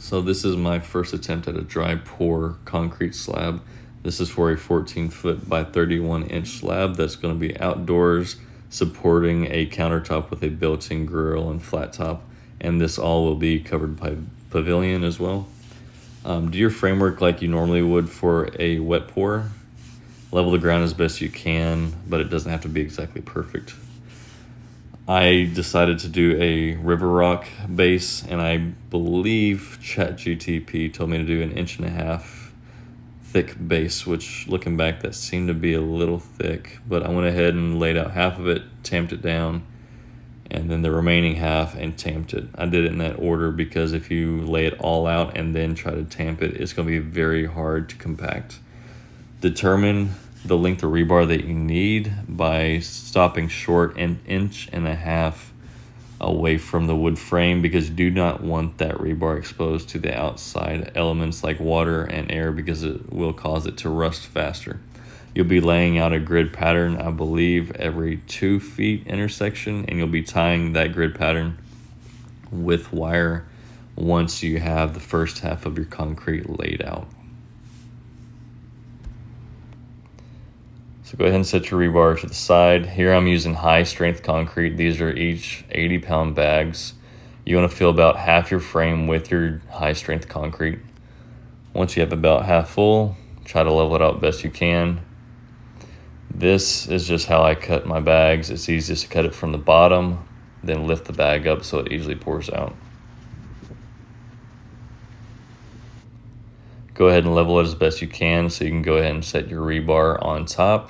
So this is my first attempt at a dry pour concrete slab. This is for a 14-foot by 31-inch slab that's going to be outdoors, supporting a countertop with a built-in grill and flat top. And this all will be covered by pavilion as well. Do your framework like you normally would for a wet pour. Level the ground as best you can, but it doesn't have to be exactly perfect. I decided to do a river rock base, and I believe ChatGTP told me to do an 1.5 inch thick base, which looking back, that seemed to be a little thick, but I went ahead and laid out half of it, tamped it down, and then the remaining half and tamped it. I did it in that order because if you lay it all out and then try to tamp it, it's going to be very hard to compact. Determine the length of rebar that you need by stopping short 1.5 inches away from the wood frame, because you do not want that rebar exposed to the outside elements like water and air, because it will cause it to rust faster. You'll be laying out a grid pattern, I believe, every 2 feet intersection, and you'll be tying that grid pattern with wire once you have the first half of your concrete laid out. So go ahead and set your rebar to the side. Here I'm using high strength concrete. These are each 80-pound bags. You want to fill about half your frame with your high strength concrete. Once you have about half full, try to level it out best you can. This is just how I cut my bags. It's easiest to cut it from the bottom, then lift the bag up so it easily pours out. Go ahead and level it as best you can so you can go ahead and set your rebar on top.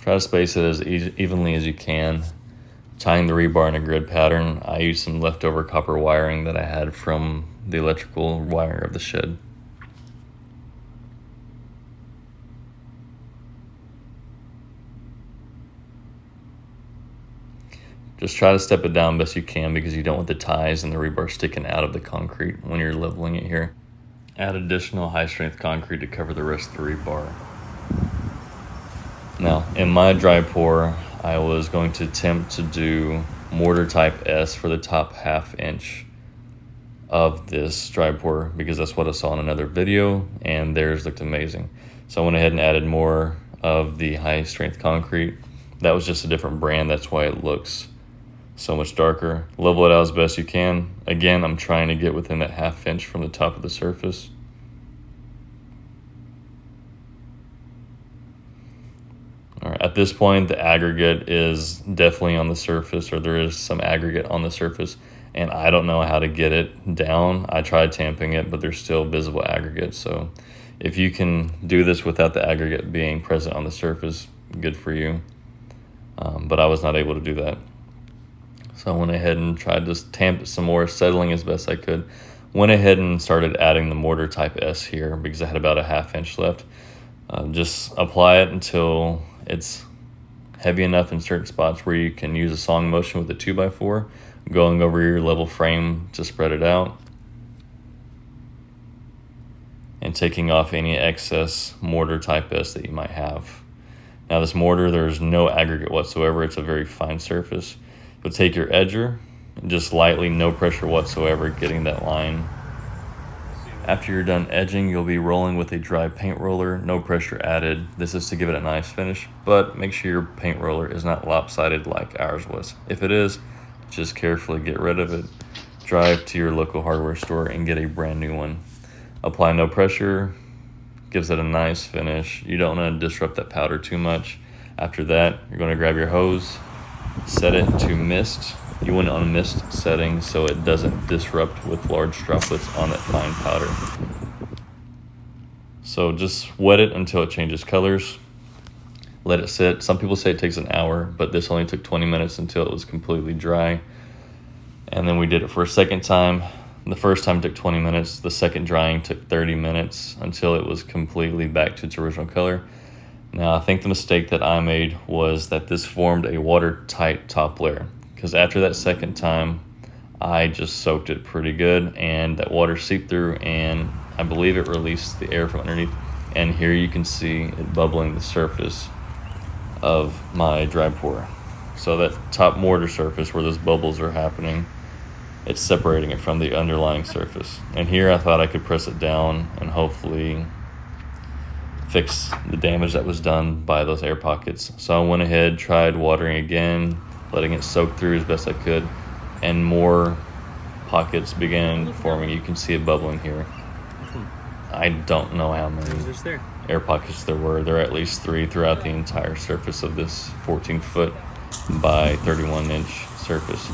Try to space it as evenly as you can. Tying the rebar in a grid pattern, I used some leftover copper wiring that I had from the electrical wire of the shed. Just try to step it down best you can, because you don't want the ties and the rebar sticking out of the concrete when you're leveling it here. Add additional high strength concrete to cover the rest of the rebar. Now, in my dry pour, I was going to attempt to do mortar type S for the top 1/2 inch of this dry pour, because that's what I saw in another video and theirs looked amazing. So I went ahead and added more of the high strength concrete. That was just a different brand, that's why it looks so much darker. Level it out as best you can. Again, I'm trying to get within that 1/2 inch from the top of the surface. All right, at this point, the aggregate is definitely on the surface, or there is some aggregate on the surface, and I don't know how to get it down. I tried tamping it, but there's still visible aggregate. So if you can do this without the aggregate being present on the surface, good for you. But I was not able to do that. So I went ahead and tried to tamp it some more, settling as best I could. Went ahead and started adding the mortar type S here because I had about a 1/2 inch left. Just apply it until it's heavy enough in certain spots where you can use a sawing motion with a 2x4, going over your level frame to spread it out, and taking off any excess mortar type S that you might have. Now this mortar, there's no aggregate whatsoever. It's a very fine surface. You'll take your edger and just lightly, no pressure whatsoever, getting that line. After you're done edging, you'll be rolling with a dry paint roller, no pressure added. This is to give it a nice finish, but make sure your paint roller is not lopsided like ours was. If it is, just carefully get rid of it. Drive to your local hardware store and get a brand new one. Apply no pressure, gives it a nice finish. You don't want to disrupt that powder too much. After that, you're going to grab your hose, set it to mist. You want it on a mist setting so it doesn't disrupt with large droplets on that fine powder. So just wet it until it changes colors. Let it sit. Some people say it takes an hour, but this only took 20 minutes until it was completely dry. And then we did it for a second time. The first time took 20 minutes. The second drying took 30 minutes until it was completely back to its original color. Now, I think the mistake that I made was that this formed a watertight top layer, because after that second time, I just soaked it pretty good, and that water seeped through, and I believe it released the air from underneath. And here you can see it bubbling the surface of my dry pour. So that top mortar surface where those bubbles are happening, it's separating it from the underlying surface. And here I thought I could press it down and hopefully fix the damage that was done by those air pockets. So I went ahead, tried watering again, letting it soak through as best I could, and more pockets began forming. You can see it bubbling here. I don't know how many air pockets there were. There are at least 3 throughout the entire surface of this 14-foot by 31-inch surface.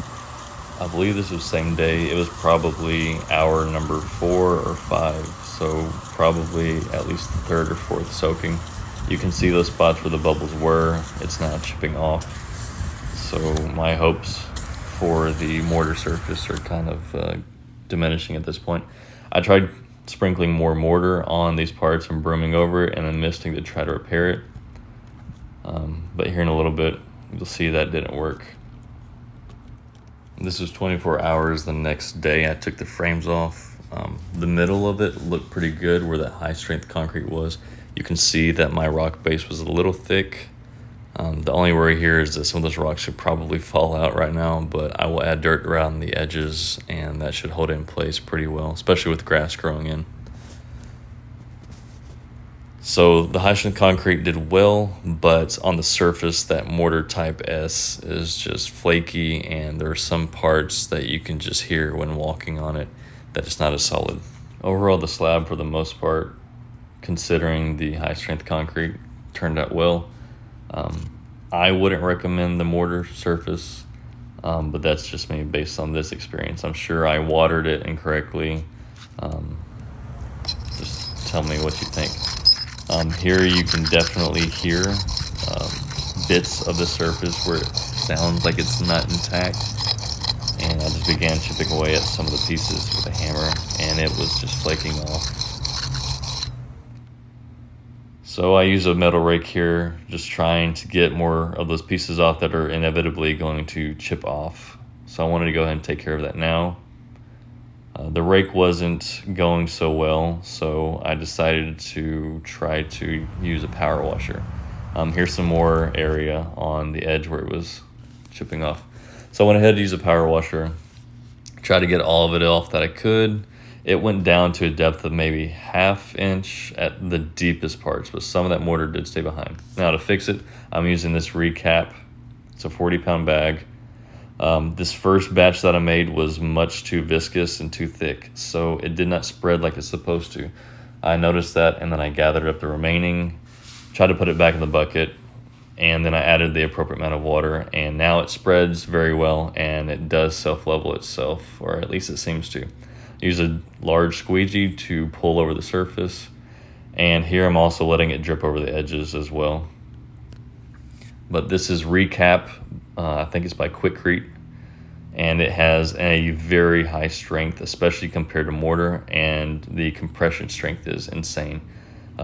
I believe this was same day. It was probably hour number 4 or 5, so probably at least the 3rd or 4th soaking. You can see those spots where the bubbles were. It's now chipping off. So my hopes for the mortar surface are kind of diminishing at this point. I tried sprinkling more mortar on these parts and brooming over it and then misting to try to repair it. But here in a little bit, you'll see that didn't work. This was 24 hours the next day. I took the frames off. The middle of it looked pretty good where that high strength concrete was. You can see that my rock base was a little thick. The only worry here is that some of those rocks should probably fall out right now, but I will add dirt around the edges and that should hold it in place pretty well, especially with grass growing in. So the high strength concrete did well, but on the surface, that mortar type S is just flaky, and there are some parts that you can just hear when walking on it that it's not as solid. Overall, the slab, for the most part, considering the high strength concrete, turned out well. I wouldn't recommend the mortar surface, but that's just me based on this experience. I'm sure I watered it incorrectly. Just tell me what you think. Here you can definitely hear bits of the surface where it sounds like it's not intact, and I just began chipping away at some of the pieces with a hammer, and it was just flaking off. So I use a metal rake here, just trying to get more of those pieces off that are inevitably going to chip off. So I wanted to go ahead and take care of that now. The rake wasn't going so well, so I decided to try to use a power washer. Here's some more area on the edge where it was chipping off. So I went ahead to use a power washer, tried to get all of it off that I could. It went down to a depth of maybe 1/2 inch at the deepest parts, but some of that mortar did stay behind. Now to fix it, I'm using this recap. It's a 40-pound bag. This first batch that I made was much too viscous and too thick, so it did not spread like it's supposed to. I noticed that, and then I gathered up the remaining, tried to put it back in the bucket, and then I added the appropriate amount of water, and now it spreads very well, and it does self-level itself, or at least it seems to. Use a large squeegee to pull over the surface, and here I'm also letting it drip over the edges as well. But this is recap. I think it's by Quikrete, and it has a very high strength, especially compared to mortar, and the compression strength is insane.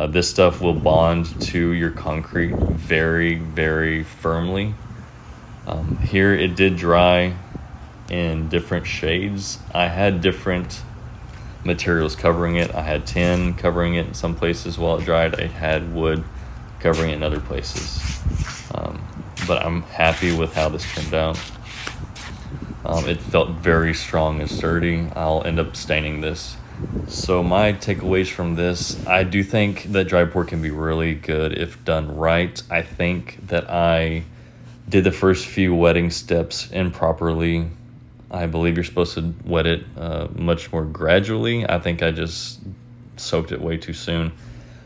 This stuff will bond to your concrete very, very firmly. Here it did dry in different shades. I had different materials covering it. I had tin covering it in some places while it dried. I had wood covering it in other places. But I'm happy with how this turned out. It felt very strong and sturdy. I'll end up staining this. So my takeaways from this, I do think that dry pour can be really good if done right. I think that I did the first few wetting steps improperly. I believe you're supposed to wet it much more gradually. I think I just soaked it way too soon.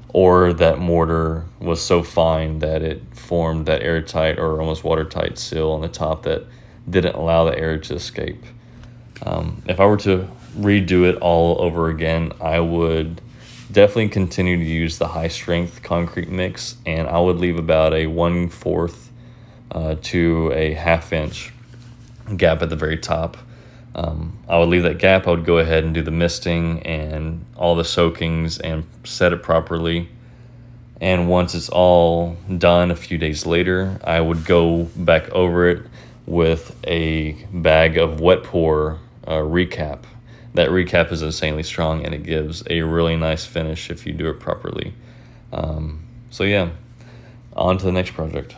Or that mortar was so fine that it formed that airtight or almost watertight seal on the top that didn't allow the air to escape. If I were to redo it all over again, I would definitely continue to use the high strength concrete mix, and I would leave about a 1/4 to a 1/2 inch gap at the very top. I would leave that gap. I would go ahead and do the misting and all the soakings and set it properly. And once it's all done a few days later, I would go back over it with a bag of wet pour recap. That recap is insanely strong, and it gives a really nice finish if you do it properly. So yeah, on to the next project.